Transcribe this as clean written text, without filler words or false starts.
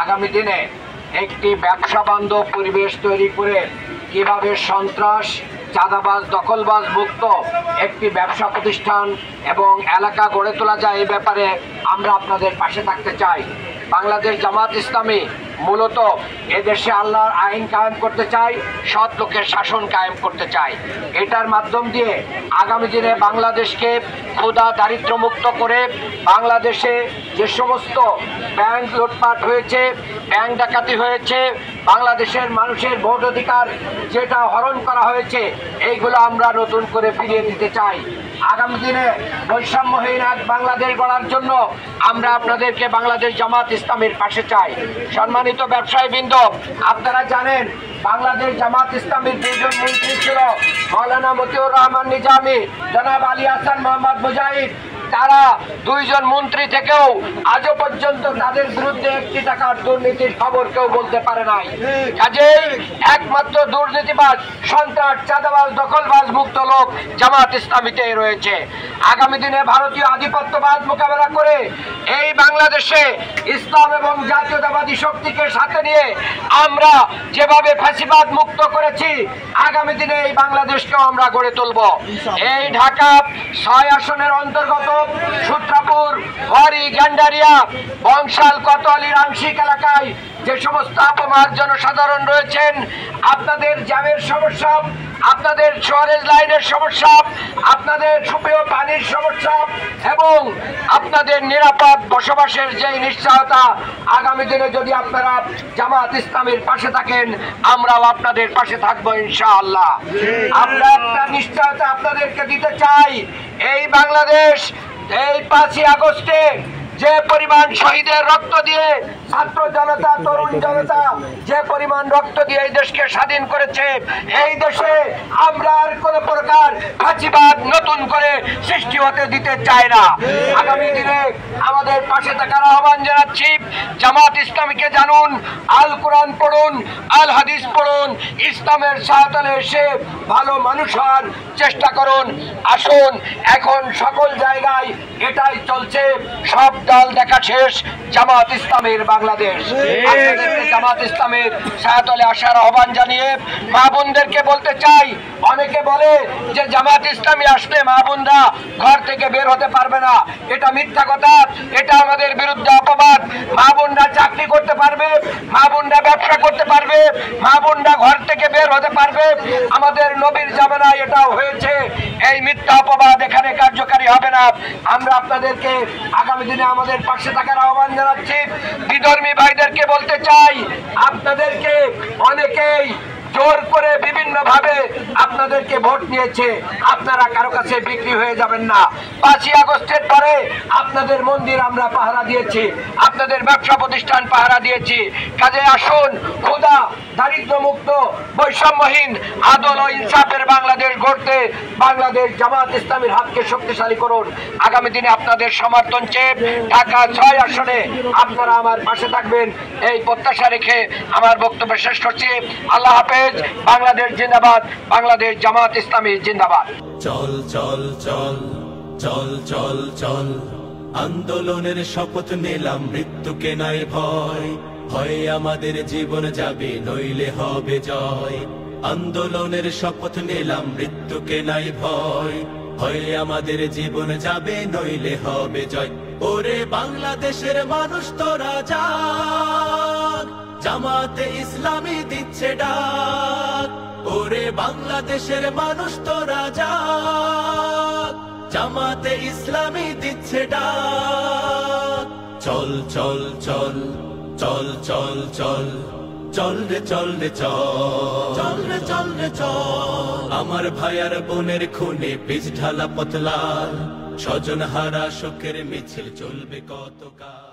আগামী দিনে একটি ব্যবসা বান্ধব পরিবেশ তৈরি করে কিভাবে সন্ত্রাস, চাঁদাবাজ, দখলবাজ মুক্ত একটি ব্যবসা প্রতিষ্ঠান এবং এলাকা গড়ে তোলা যায়, এই ব্যাপারে আমরা আপনাদের পাশে থাকতে চাই। বাংলাদেশ জামাত ইসলামী মূলত এদেশে আল্লাহর আইন কায়েম করতে চাই, সৎ লোকের শাসন কায়েম করতে চাই। এটার মাধ্যম দিয়ে আগামী দিনে বাংলাদেশকে ক্ষুধা দারিদ্র মুক্ত করে বাংলাদেশে যে সমস্ত ব্যাংক লুটপাট হয়েছে, ব্যাংক ডাকাতি হয়েছে, বাংলাদেশের মানুষের ভোট অধিকার যেটা হরণ করা হয়েছে, এইগুলো আমরা নতুন করে ফিরিয়ে দিতে চাই। আগামী দিনে বৈষম্যহীন এক বাংলাদেশ গড়ার জন্য আমরা আপনাদেরকে বাংলাদেশ জামাত ইসলামীর পাশে চাই। সম্মানিত ব্যবসায়ীবৃন্দ, আপনারা জানেন বাংলাদেশ জামাত ইসলামীর দুজন মন্ত্রী ছিল, মাওলানা মতিউর রহমান নিজামী, জনাব আলী হাসান মোহাম্মদ মুজাহিদ। তারা দুইজন মন্ত্রী থেকেও আজও পর্যন্ত তাদের বিরুদ্ধে একটি টাকার দুর্নীতির খবর কেউ বলতে পারে নাই। কাজেই একমাত্র দুর্নীতিবাজ, সন্ত্রাস, চাঁদাবাজ, দখলবাজ মুক্ত লোক জামাত ইসলামীতে রয়েছে। আগামী দিনে ভারতীয় আধিপত্যবাদ মোকাবেলা করে এই বাংলাদেশে ইসলাম এবং জাতীয়তাবাদী শক্তিকে সাথে নিয়ে আমরা যেভাবে ফ্যাসিবাদ মুক্ত করেছি, আগামী দিনে এই বাংলাদেশকেও আমরা গড়ে তুলব। এই ঢাকা ৬ আসনের অন্তর্গত সূত্রাপুর, ওয়ারী, গ্যান্ডারিয়া, বংশাল, কোতোয়ালির আংশিক এলাকায় যে সমস্ত আপামর জনসাধারণ রয়েছেন, আপনাদের জ্যামের সমস্যা, আপনাদের সুয়ারেজ লাইনের সমস্যা, আপনাদের সুপেয় পানির সমস্যা এবং আপনাদের নিরাপদ বসবাসের যে নিশ্চয়তা, আগামী দিনে যদি আপনারা জামাত ইসলামীর পাশে থাকেন, আমরাও আপনাদের পাশে থাকবো ইনশাআল্লাহ। আমরা একটা নিশ্চয়তা আপনাদেরকে দিতে চাই, এই বাংলাদেশ এই 5ই আগস্টে যে পরিমাণ শহীদের রক্ত দিয়ে ছাত্র জনতা, তরুণ জনতা যে পরিমাণ রক্ত দিয়ে এই দেশকে স্বাধীন করেছে, এই দেশে আমরা আর কোন প্রকার ফাঁসিবাদ নতুন করে সৃষ্টি হতে দিতে চাই না। আগামী দিনে আমাদের পাশে থাকার আহ্বান জানাচ্ছি। জামাত ইসলামীকে জানুন, আল কোরআন পড়ুন, আল হাদিস পড়ুন, ইসলামের ছায়াতলে এসে ভালো মানুষ হওয়ার চেষ্টা করুন। আসুন, এখন সকল জায়গায় এটাই চলছে, সব দল দেখা শেষ, জামাত ইসলামের বাংলাদেশ। আপনাদেরকে জামাত ইসলামের ছায়াতলে আসার আহ্বান জানিয়ে মা বোনদেরকে বলতে চাই, অনেকে বলে যে জামাত ইসলামী আসলে মা বোনরা ঘর থেকে বের হতে পারবে না। এটা মিথ্যা কথা, এটা আমাদের বিরুদ্ধে অপবাদ। মা বোনরা চাকরি করতে পারবে, মা বোনরা ব্যবসা করতে পারবে, মা বোনরা ঘর থেকে বের হতে পারবে। আমাদের নবীর জামানায় এটাও হয়েছে। এই মিথ্যা অপবাদ এখানে কার্যকারী হবে না। আমরা আপনাদেরকে আগামী দিনে আমাদের পাশে থাকার আহ্বান জানাচ্ছি। বিধর্মী ভাইদেরকে বলতে চাই, আপনাদেরকে অনেকেই জোর করে বিভিন্ন ভাবে আপনাদেরকে ভোট নিয়েছে, আপনারা কারো কাছে বিক্রি হয়ে যাবেন না। 5ই আগস্টের পরে আপনাদের মন্দির আমরা পাহারা দিয়েছি, আপনাদের ব্যবসা প্রতিষ্ঠান পাহারা দিয়েছি। কাজে আসুন, ক্ষুধা দারিদ্র মুক্ত বৈষম্যহীন আদল ও ইনসাফের বাংলাদেশ গড়তে বাংলাদেশ জামাত ইসলামীর হাতকে শক্তিশালী করুন। আগামী দিনে আপনাদের সমর্থন চেয়ে ঢাকা 6 আসনে আপনারা আমার পাশে থাকবেন, এই প্রত্যাশা রেখে আমার বক্তব্য শেষ করছি। আল্লাহ হাফেজ। বাংলাদেশ জিন্দাবাদ, বাংলাদেশ জামাত ইসলামী জিন্দাবাদ। চল চল চল চল চল চল, আন্দোলনের শপথ নিলাম, মৃত্যুকে নাই ভয়। হয় আমাদের জীবন যাবে, নইলে হবে জয়। আন্দোলনের শপথ নিলাম, মৃত্যুকে নাই ভয়। হয় আমাদের জীবন যাবে, নইলে হবে জয়। ওরে বাংলাদেশের মানুষ তোরা জাগ, জামাতে ইসলামী দিচ্ছে ডাক। ওরে বাংলাদেশের মানুষ তোরা জাগ, জামাতে ইসলামী দিচ্ছে ডাক। চল চল চল চল চল চল, চল রে চল রে চল, চল রে চল রে চল। আমার ভাই আর বোনের খুনে পিচ ঢালা পথ লাল, স্বজন হারা শোকের মিছিল চলবে কতকাল।